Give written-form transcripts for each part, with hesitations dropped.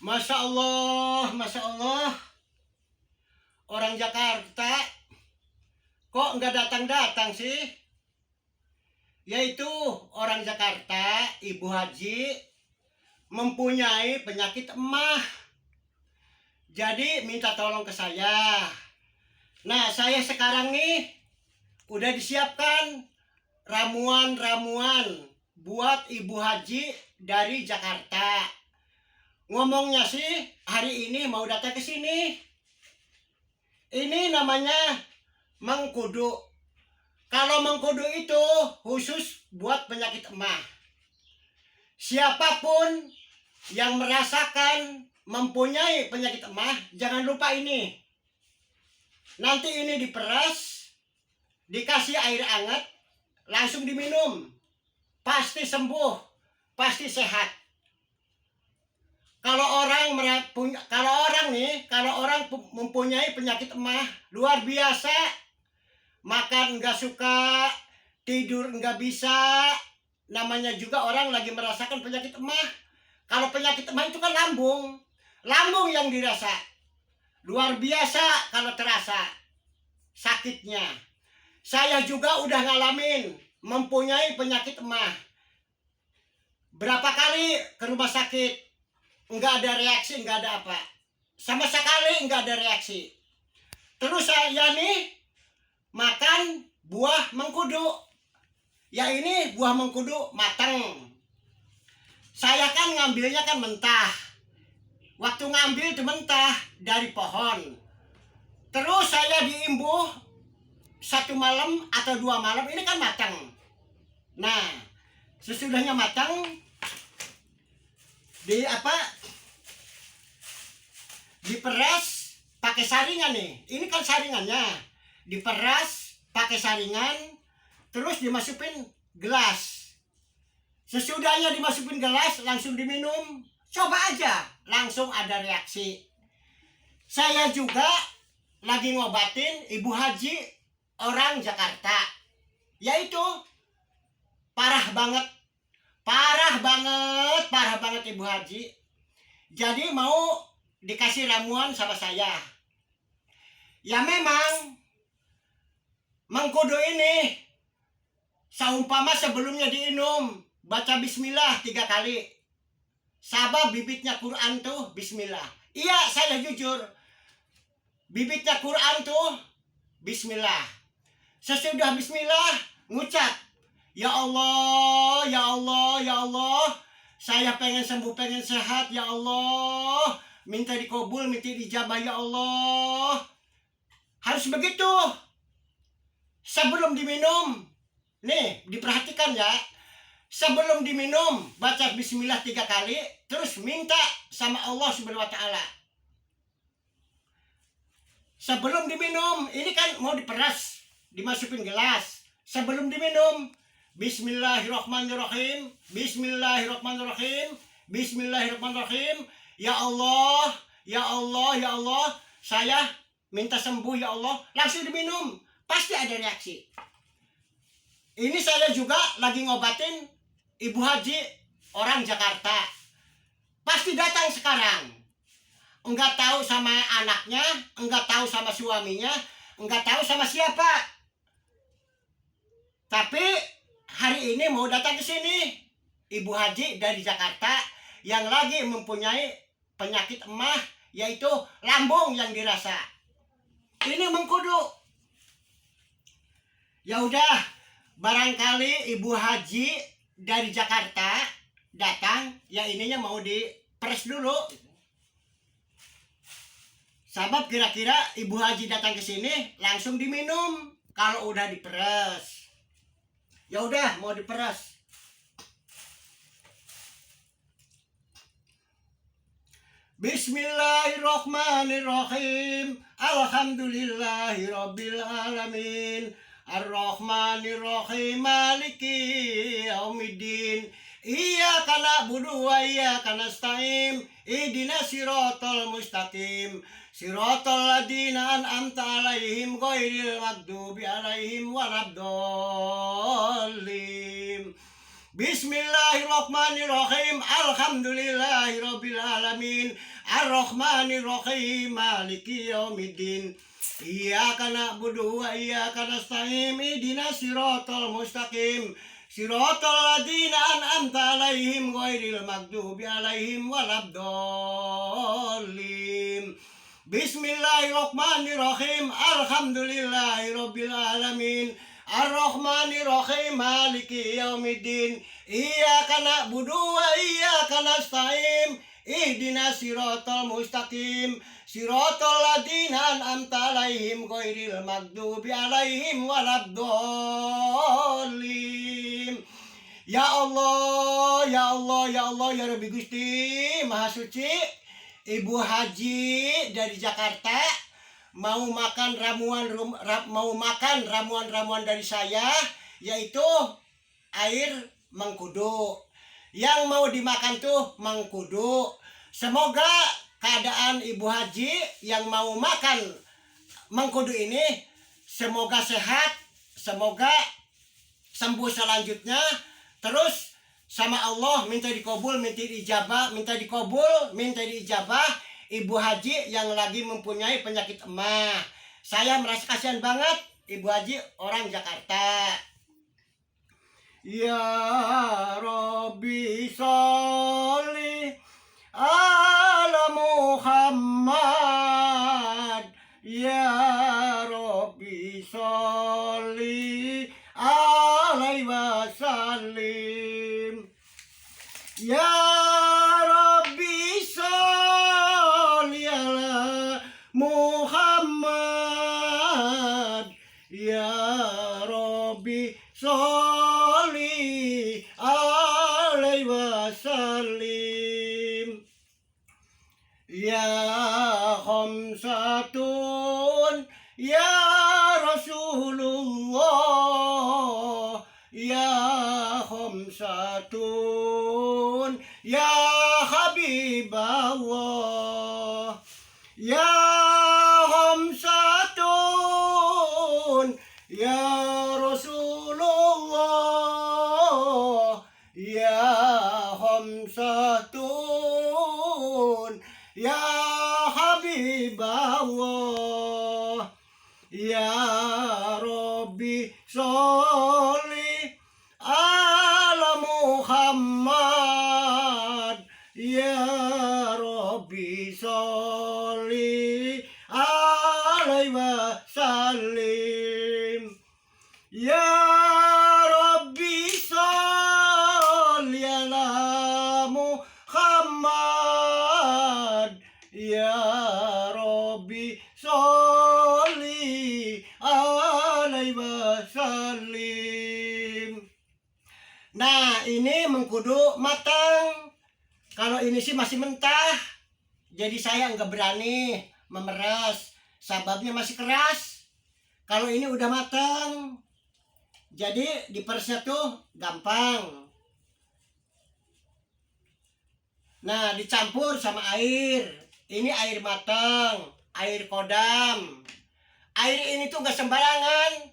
Masya Allah, Masya Allah. Orang Jakarta kok nggak datang-datang sih? Yaitu orang Jakarta, Ibu Haji, mempunyai penyakit emah. Jadi minta tolong ke saya. Nah, saya sekarang nih udah disiapkan ramuan-ramuan buat Ibu Haji dari Jakarta. Ngomongnya sih hari ini mau datang ke sini. Ini namanya mengkudu. Kalau mengkudu itu khusus buat penyakit emah. Siapapun yang merasakan mempunyai penyakit emah, jangan lupa ini. Nanti ini diperas, dikasih air hangat, langsung diminum. Pasti sembuh, pasti sehat. Kalau orang mempunyai penyakit emah luar biasa, makan nggak suka, tidur nggak bisa, namanya juga orang lagi merasakan penyakit emah. Kalau penyakit emah itu kan lambung yang dirasa, luar biasa kalau terasa sakitnya. Saya juga udah ngalamin mempunyai penyakit emah. Berapa kali ke rumah sakit, nggak ada reaksi, nggak ada apa, sama sekali nggak ada reaksi. Terus saya nih makan buah mengkudu. Ya ini buah mengkudu matang. Saya kan ngambilnya kan mentah. Waktu ngambil itu mentah dari pohon. Terus saya diimbuh 1 malam atau 2 malam, ini kan matang. Nah, sesudahnya matang, diperas pakai saringan nih. Ini kan saringannya. Diperas pakai saringan, terus dimasukin gelas. Sesudahnya dimasukin gelas langsung diminum. Coba aja, langsung ada reaksi. Saya juga lagi ngobatin Ibu Haji orang Jakarta. Yaitu parah banget Ibu Haji. Jadi mau dikasih ramuan sama saya. Ya memang mengkudu ini saumpama sebelumnya diinum, baca bismillah 3 kali. Sabab bibitnya Quran tuh bismillah. Iya, saya jujur. Bibitnya Quran tuh bismillah. Sesudah bismillah ngucap, ya Allah, ya Allah, ya Allah, saya pengen sembuh, pengen sehat, ya Allah, minta dikabul, minta dijabah, ya Allah. Harus begitu. Sebelum diminum, nih diperhatikan ya, sebelum diminum baca bismillah 3 kali, terus minta sama Allah Subhanahu wa Ta'ala. Sebelum diminum, ini kan mau diperas, dimasukin gelas. Sebelum diminum, bismillahirrahmanirrahim, bismillahirrahmanirrahim, bismillahirrahmanirrahim. Ya Allah, ya Allah, ya Allah, saya minta sembuh ya Allah. Langsung diminum, pasti ada reaksi. Ini saya juga lagi ngobatin Ibu Haji orang Jakarta. Pasti datang sekarang. Enggak tahu sama anaknya, enggak tahu sama suaminya, enggak tahu sama siapa. Tapi hari ini mau datang ke sini Ibu Haji dari Jakarta yang lagi mempunyai penyakit emah, yaitu lambung yang dirasa. Ini mengkudu. Ya udah, barangkali Ibu Haji dari Jakarta datang, ya ininya mau diperes dulu. Sabab kira-kira Ibu Haji datang ke sini langsung diminum kalau udah diperes. Ya udah, mau diperes. Bismillahirrahmanirrahim. Alhamdulillahirabbil alamin. Ar-Rahmanir-Rahim, Maliki Yaumiddin. Iyyaka na'budu wa iyyaka nasta'in. Ihdinas siratal mustaqim. Siratal ladzina an'amta 'alaihim ghairil maghdubi 'alaihim waladdallin. Bismillahirrahmanirrahim. Alhamdulillahirabbil alamin. Arrahmanirrahim. Maliki yaumiddin. Iyyaka na'budu wa iyyaka nasta'in. Ihdinas siratal mustaqim. Siratal ladzina an'amta 'alaihim ghairil maghdubi 'alaihim waladdallin. Bismillahirrahmanirrahim. Alhamdulillahirabbil alamin. Ar-Rahmanir-Rahim. Maliki yaumiddin. Iyyaka na'budu wa iyyaka nasta'in. Ihdinas siratal mustaqim. Siratal ladzina an'amta 'alaihim ghairil maghdubi 'alaihim waladdallin. Ya Allah, ya Allah, ya Allah, ya Rabbi Gusti Maha Suci. Ibu Haji dari Jakarta mau makan ramuan dari saya, yaitu air mengkudu. Yang mau dimakan tuh mengkudu. Semoga keadaan Ibu Haji yang mau makan mengkudu ini semoga sehat, semoga sembuh selanjutnya. Terus sama Allah minta dikabul, minta diijabah Ibu Haji yang lagi mempunyai penyakit emah. Saya merasa kasihan banget Ibu Haji orang Jakarta. Ya Rabbi sholli ala Muhammad. Ya Rabbi sholli alaihi wasallim. Ya Rabbi sholli ala Muhammad. Ya Rabbi sholli alaihi wasallim. Ya khamsatun ya Rasulullah. Ya khamsatun ya Habiballah. Ya khamsatun ya Rasulullah. Ya khamsatun ya Habiballah. Ya Rabbi sholli ala Muhammad. Ya Rabbi sholli alaihi wasallim. Ya Rabbi sholli ala Muhammad. Ya Rabbi sholli alaihi wasallim. Nah, ini mengkudu matang. Kalau ini sih masih mentah, jadi saya nggak berani memeras. Sababnya masih keras. Kalau ini udah matang, jadi diperesnya tuh gampang. Nah, dicampur sama air. Ini air matang, air kodam. Air ini tuh nggak sembarangan.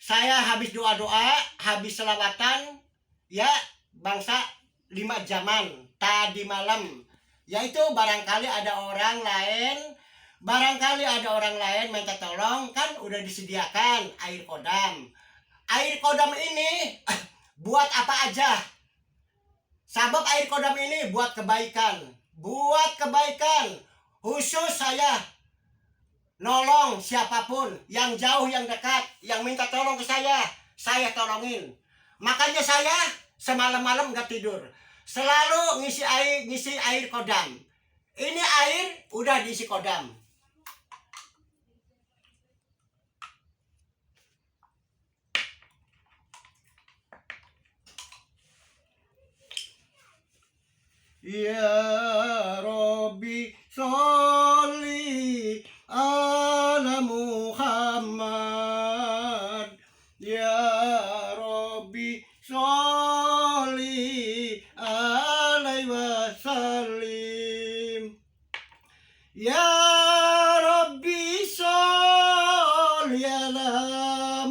Saya habis doa-doa, habis selawatan, ya bangsa 5 jaman tadi malam. Yaitu barangkali ada orang lain minta tolong, kan udah disediakan air kodam. Air kodam ini buat apa aja? Sabab air kodam ini buat kebaikan. Khusus saya nolong siapapun, yang jauh yang dekat, yang minta tolong ke saya tolongin. Makanya saya semalam-malam nggak tidur, selalu ngisi air kodam. Ini air udah diisi kodam. Ya Rabbi sholli ala Muhammad. Ya Rabbi sholli alaihi wasallim. Ya Rabbi sholli ala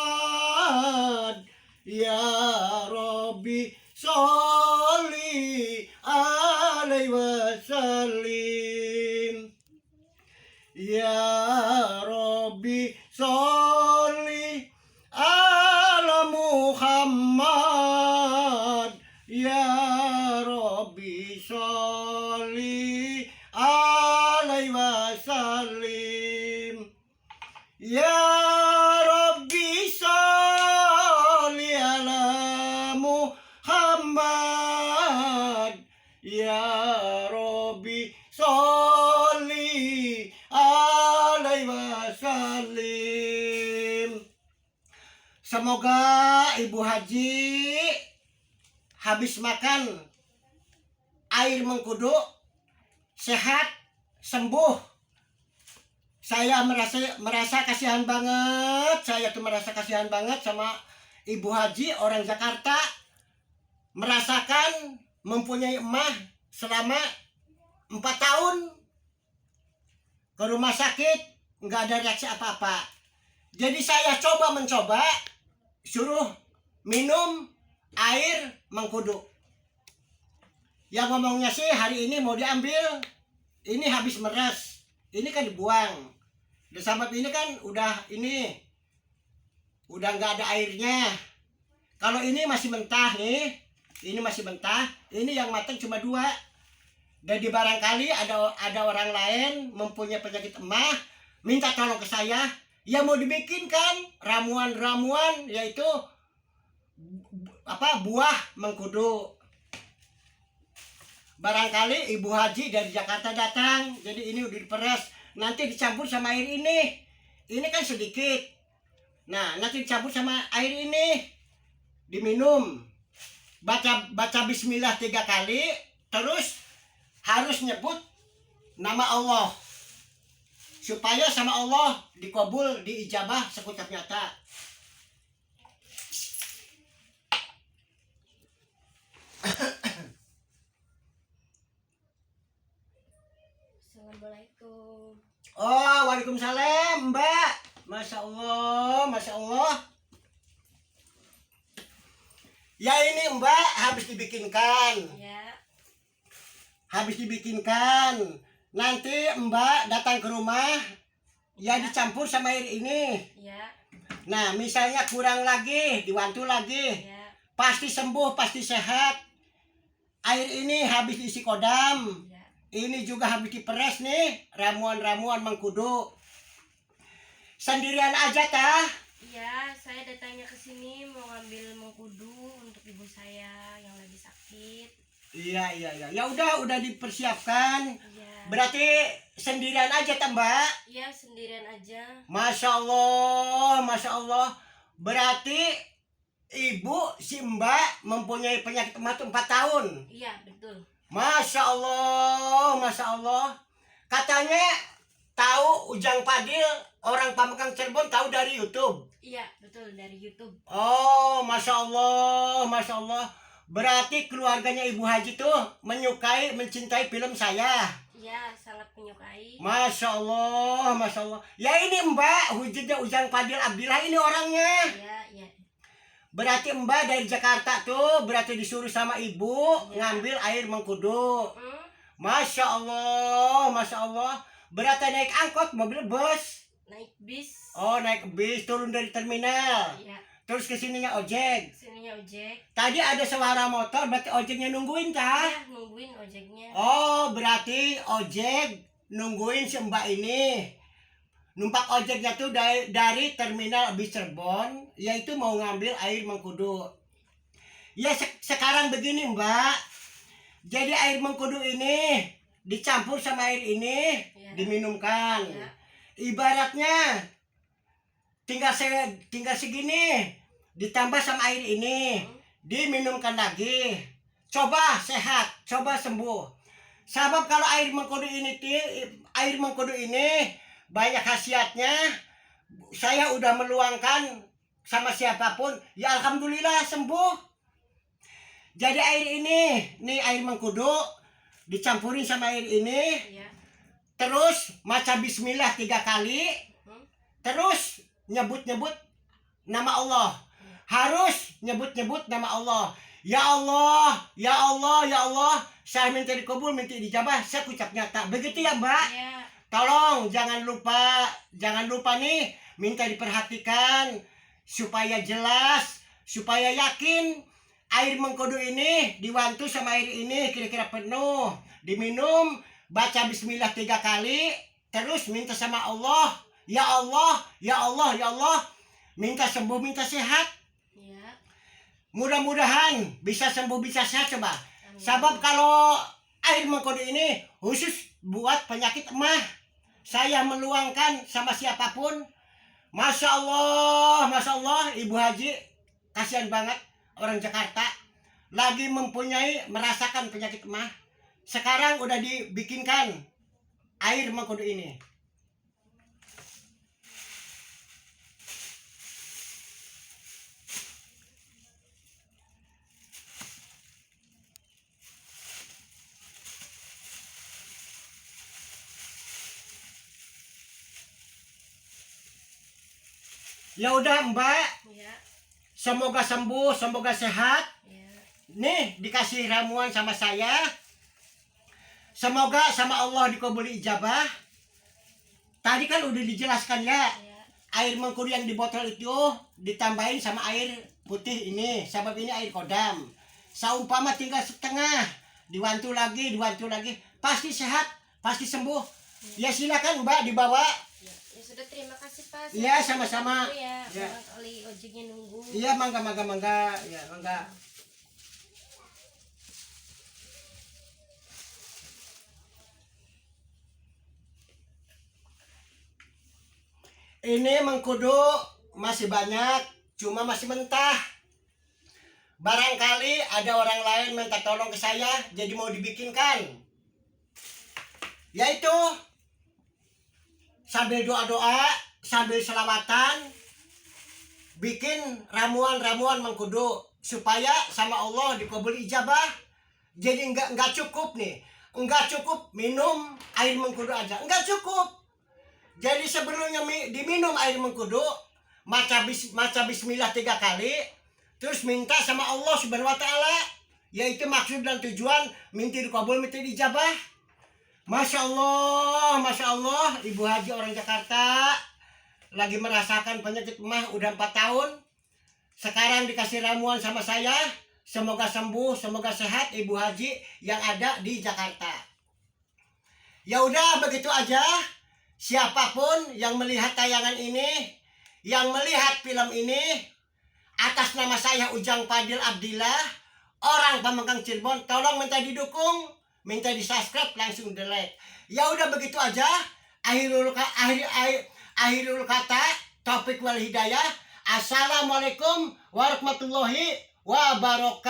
Muhammad. Ya sholli alaihi wasallim. Ya Rabbi sholli ala Muhammad. Ya Rabbi sholli alaihi wasallim. Semoga Ibu Haji habis makan air mengkudu sehat, sembuh. Saya merasa kasihan banget. Saya tuh merasa kasihan banget sama Ibu Haji orang Jakarta, merasakan mempunyai emah selama 4 tahun ke rumah sakit nggak ada reaksi apa-apa. Jadi saya mencoba suruh minum air mengkudu. Yang ngomongnya sih hari ini mau diambil, ini habis meres, ini kan dibuang. Dan sama ini kan udah nggak ada airnya. Kalau ini masih mentah nih, ini masih mentah, ini yang matang cuma 2. Dan di barangkali ada orang lain mempunyai penyakit emah, minta tolong ke saya, yang mau dibikinkan ramuan-ramuan yaitu buah mengkudu. Barangkali Ibu Haji dari Jakarta datang, jadi ini udah diperes, nanti dicampur sama air ini. Ini kan sedikit. Nah, nanti dicampur sama air ini, diminum. Baca bismillah 3 kali, terus harus nyebut nama Allah. Supaya sama Allah dikabul, diijabah sekucap nyata. Assalamualaikum. Oh, waalaikumsalam, Mbak. Masya Allah, Masya Allah. Ya ini Mbak habis dibikinkan. Ya. Habis dibikinkan. Nanti Mbak datang ke rumah, ya dicampur sama air ini. Ya. Nah, misalnya kurang lagi, diwantu lagi. Ya. Pasti sembuh, pasti sehat. Air ini habis diisi kodam. Ya. Ini juga habis diperes nih, ramuan-ramuan mengkudu. Sendirian aja tah? Iya, saya datangnya ke sini mau ngambil mengkudu untuk ibu saya yang lagi sakit. Iya. Ya udah dipersiapkan. Iya. Berarti sendirian aja tah, Mbak? Iya, sendirian aja. Masya Allah, Masya Allah. Berarti Ibu si Mbak mempunyai penyakit emah 4 tahun. Iya, betul. Masya Allah, Masya Allah. Katanya tahu Ujang Padil, orang Pamekasan Cirebon, tahu dari YouTube. Iya, betul, dari YouTube. Oh, Masya Allah, Masya Allah. Berarti keluarganya Ibu Haji tuh menyukai, mencintai film saya. Iya, sangat menyukai. Masya Allah, Masya Allah. Ya ini Mbak, wujudnya Ujang Padil Abdillah ini orangnya. Iya. Berarti Mbak dari Jakarta tuh, berarti disuruh sama Ibu ngambil air mengkudu. Masya Allah, Masya Allah. Berarti naik angkot, mobil bus. Naik bis. Oh, naik bis, turun dari terminal. Iya. Terus kesininya ojek. Sininya ojek. Tadi ada suara motor, berarti ojeknya nungguin kah? Iya, nungguin ojeknya. Oh, berarti ojek nungguin si Mbak ini. Numpak ojeknya tuh dari terminal bis Cirebon, yaitu mau ngambil air mengkudu. Ya sekarang begini Mbak, jadi air mengkudu ini dicampur sama air ini, Ya. diminumkan. Ya. Ibaratnya tinggal segini, ditambah sama air ini, diminumkan lagi. Coba sehat, coba sembuh. Sebab kalau air mengkudu ini banyak khasiatnya. Saya udah meluangkan sama siapapun, ya alhamdulillah sembuh. Jadi air ini, nih air mengkudu dicampurin sama air ini. Iya. Terus maca bismillah 3 kali. Terus nyebut-nyebut nama Allah. Harus nyebut-nyebut nama Allah. Ya Allah, ya Allah, ya Allah. Saya minta dikabul, minta dijabah, saya ucap nyata. Begitu ya Mbak? Iya. Tolong jangan lupa nih, minta diperhatikan supaya jelas, supaya yakin air mengkudu ini diwantu sama air ini kira-kira penuh, diminum, baca bismillah 3 kali, terus minta sama Allah, ya Allah, ya Allah, ya Allah, minta sembuh, minta sehat. Ya. Mudah-mudahan bisa sembuh, bisa sehat coba. Amin. Sebab kalau air mengkudu ini khusus buat penyakit emah. Saya meluangkan sama siapapun. Masya Allah, Ibu Haji, kasihan banget orang Jakarta lagi merasakan penyakit emah. Sekarang udah dibikinkan air mengkudu ini. Ya udah Mbak, Ya. semoga sembuh, semoga sehat. Ya. Nih dikasih ramuan sama saya. Semoga sama Allah dikabuli ijabah. Tadi kan udah dijelaskan ya. Ya. Air mengkudu yang di botol itu ditambahin sama air putih ini. Sebab ini air kodam. Saumpama tinggal setengah, diwantu lagi, pasti sehat, pasti sembuh. Ya silakan Mbak dibawa. Ya. Ya sudah, terima kasih Pak. Iya, Saya sama-sama. dulu ya. Ya. Barangkali ojeknya nunggu. Iya, mangga. Ya, mangga. Ini mengkudu masih banyak, cuma masih mentah. Barangkali ada orang lain minta tolong ke saya, jadi mau dibikinkan. Yaitu sambil doa-doa, sambil selawatan, bikin ramuan-ramuan mengkudu supaya sama Allah dikabuli ijabah. Jadi enggak cukup nih, enggak cukup minum air mengkudu aja, enggak cukup. Jadi sebelumnya diminum air mengkudu, maca bismillah 3 kali, terus minta sama Allah Subhanahu wa taala, yaitu maksud dan tujuan minta dikabul, minta dijabah. Masya Allah, Ibu Haji orang Jakarta lagi merasakan penyakit emah udah 4 tahun. Sekarang dikasih ramuan sama saya. Semoga sembuh, semoga sehat Ibu Haji yang ada di Jakarta. Ya udah begitu aja. Siapapun yang melihat tayangan ini, yang melihat film ini, atas nama saya Ujang Fadil Abdillah, orang Pamengkang Cirebon, tolong minta didukung, minta di subscribe, langsung di like. Ya udah begitu aja. Akhirul kata, topik wal hidayah. Assalamualaikum warahmatullahi wabarakatuh.